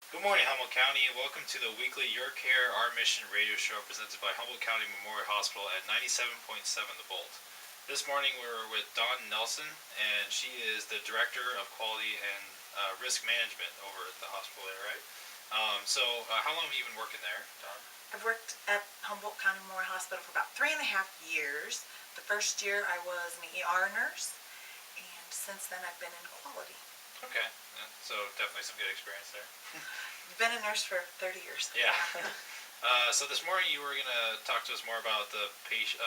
Good morning, Humboldt County, and welcome to the weekly Your Care, Our Mission radio show presented by Humboldt County Memorial Hospital at 97.7 The Bolt. This morning we're with Dawn Nelson, and she is the Director of Quality and Risk Management over at the hospital there, right? How long have you been working there, Dawn? I've worked at Humboldt County Memorial Hospital for about 3.5 years. The first year I was an ER nurse, and since then I've been in quality. Okay, so definitely some good experience there. Been a nurse for 30 years. Yeah. So this morning you were going to talk to us more about the patient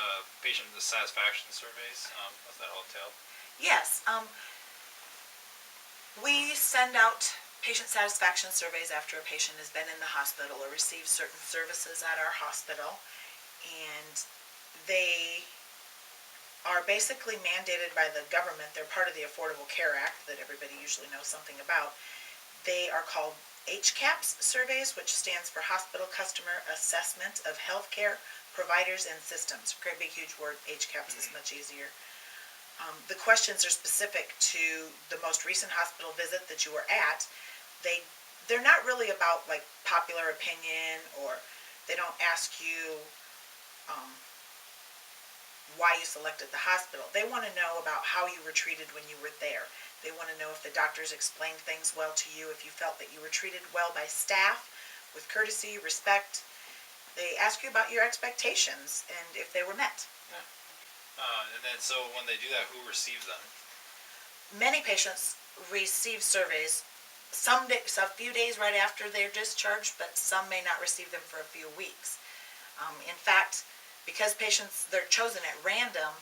satisfaction surveys. What's that all entail? Yes, we send out patient satisfaction surveys after a patient has been in the hospital or received certain services at our hospital, and they are basically mandated by the government. They're part of the Affordable Care Act that everybody usually knows something about. They are called HCAHPS surveys, which stands for Hospital Customer Assessment of Healthcare Providers and Systems. Great big huge word. HCAHPS is much easier. The questions are specific to the most recent hospital visit that you were at. They're not really about like popular opinion, or they don't ask you why you selected the hospital. They want to know about how you were treated when you were there. They want to know if the doctors explained things well to you, if you felt that you were treated well by staff with courtesy, respect. They ask you about your expectations and if they were met. Yeah. So when they do that, who receives them? Many patients receive surveys a few days right after they're discharged, but some may not receive them for a few weeks. In fact, because they're chosen at random,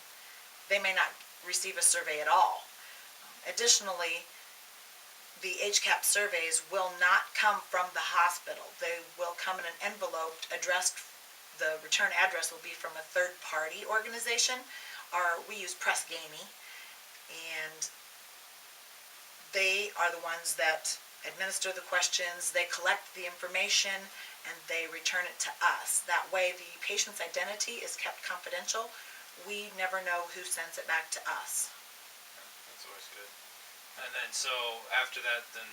they may not receive a survey at all. Additionally, the HCAHPS surveys will not come from the hospital. They will come in an envelope addressed. The return address will be from a third-party organization, or we use Press Ganey, and they are the ones that administer the questions. They collect the information and they return it to us. That way the patient's identity is kept confidential. We never know who sends it back to us. That's always good. And then so after that, then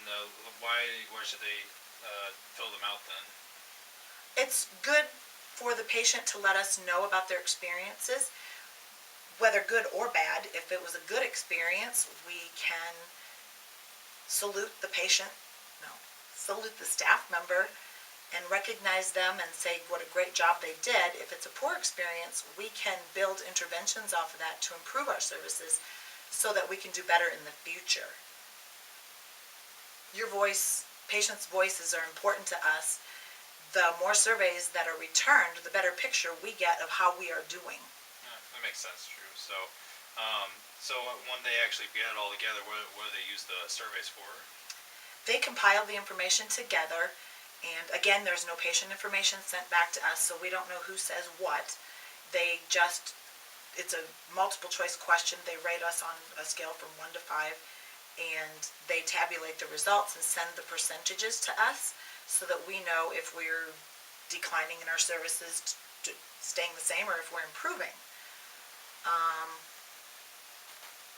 why should they fill them out then? It's good for the patient to let us know about their experiences, whether good or bad. If it was a good experience, we can salute the staff member and recognize them and say what a great job they did. If it's a poor experience, we can build interventions off of that to improve our services so that we can do better in the future. Patients' voices are important to us. The more surveys that are returned, the better picture we get of how we are doing. Yeah, that makes sense, true. So when they actually get it all together, what do they use the surveys for? They compile the information together. And again, there's no patient information sent back to us, so we don't know who says what. It's a multiple choice question. They rate us on a scale from 1 to 5, and they tabulate the results and send the percentages to us so that we know if we're declining in our services, staying the same, or if we're improving.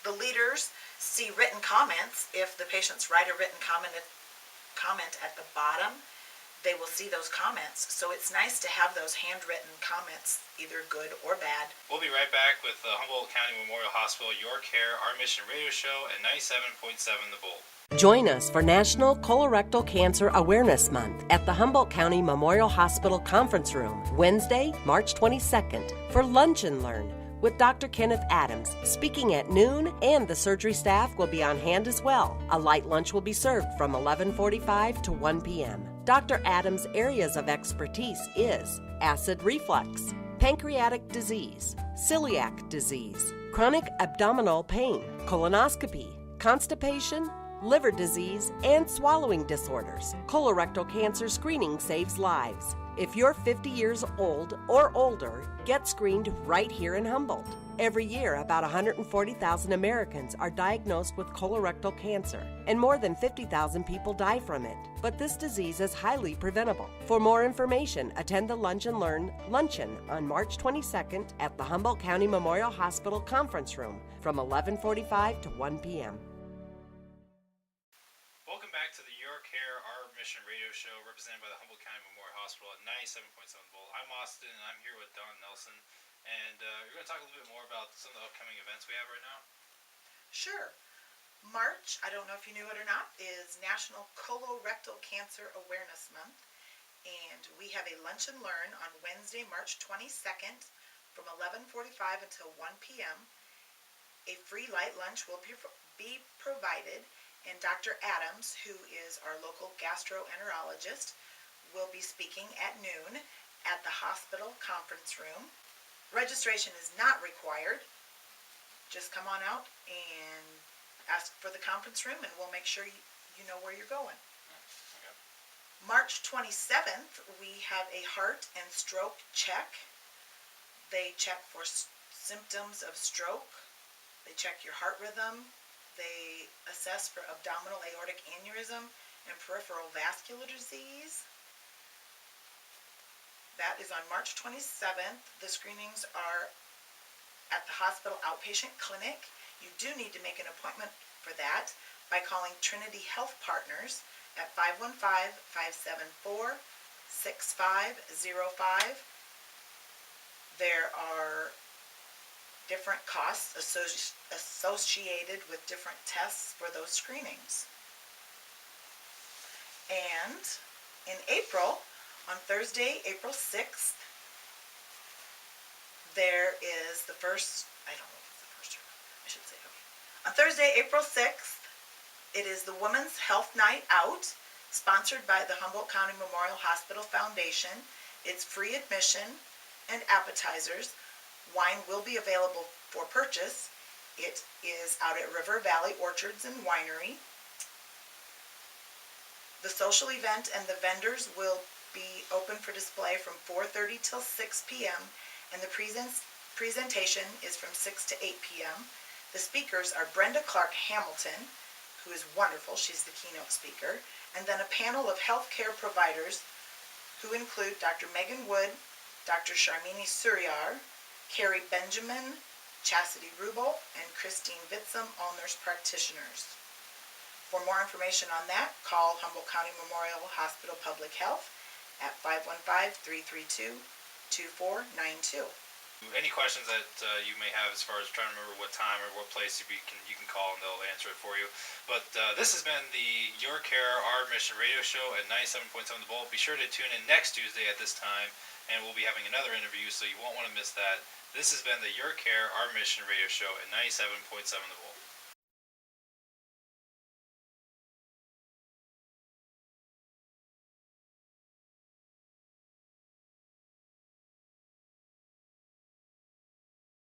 The leaders see written comments. If the patients write a written comment at the bottom, they will see those comments. So it's nice to have those handwritten comments, either good or bad. We'll be right back with the Humboldt County Memorial Hospital Your Care, Our Mission radio show at 97.7 The Bolt. Join us for National Colorectal Cancer Awareness Month at the Humboldt County Memorial Hospital Conference Room, Wednesday, March 22nd, for Lunch and Learn with Dr. Kenneth Adams speaking at noon, and the surgery staff will be on hand as well. A light lunch will be served from 11:45 to 1 p.m. Dr. Adams' areas of expertise is acid reflux, pancreatic disease, celiac disease, chronic abdominal pain, colonoscopy, constipation, liver disease, and swallowing disorders. Colorectal cancer screening saves lives. If you're 50 years old or older, get screened right here in Humboldt. Every year, about 140,000 Americans are diagnosed with colorectal cancer, and more than 50,000 people die from it. But this disease is highly preventable. For more information, attend the Lunch and Learn Luncheon on March 22nd at the Humboldt County Memorial Hospital Conference Room from 11:45 to 1 p.m. Welcome back to the Your Care, Our Mission radio Show, represented by the Humboldt County Memorial Hospital at 97.7 The Bolt. I'm Austin, and I'm here with Don Nelson, and we're going to talk a little bit more about some of the upcoming events we have right now. Sure. March, I don't know if you knew it or not, is National Colorectal Cancer Awareness Month. And we have a lunch and learn on Wednesday, March 22nd from 11:45 until 1 p.m. A free light lunch will be provided, and Dr. Adams, who is our local gastroenterologist, will be speaking at noon at the hospital conference room. Registration is not required. Just come on out and ask for the conference room, and we'll make sure you know where you're going. Okay. March 27th, we have a heart and stroke check. They check for symptoms of stroke. They check your heart rhythm. They assess for abdominal aortic aneurysm and peripheral vascular disease. That is on March 27th. The screenings are at the hospital outpatient clinic. You do need to make an appointment for that by calling Trinity Health Partners at 515-574-6505. There are different costs associated with different tests for those screenings. And in April, on Thursday, April 6th, there is the first, I don't know if it's the first or not, I should say, okay. On Thursday, April 6th, it is the Women's Health Night Out, sponsored by the Humboldt County Memorial Hospital Foundation. It's free admission and appetizers. Wine will be available for purchase. It is out at River Valley Orchards and Winery. The social event and the vendors will be open for display from 4:30 till 6 p.m. and the presentation is from 6 to 8 p.m. The speakers are Brenda Clark Hamilton, who is wonderful, she's the keynote speaker, and then a panel of healthcare providers who include Dr. Megan Wood, Dr. Sharmini Suryar, Carrie Benjamin, Chastity Rubel, and Christine Vitzum, all nurse practitioners. For more information on that, call Humboldt County Memorial Hospital Public Health at 515-332-2492. Any questions that you may have as far as trying to remember what time or what place you can call and they'll answer it for you. But this has been the Your Care, Our Mission radio show at 97.7 The Bolt. Be sure to tune in next Tuesday at this time, and we'll be having another interview, so you won't want to miss that. This has been the Your Care, Our Mission radio show at 97.7 The Bolt.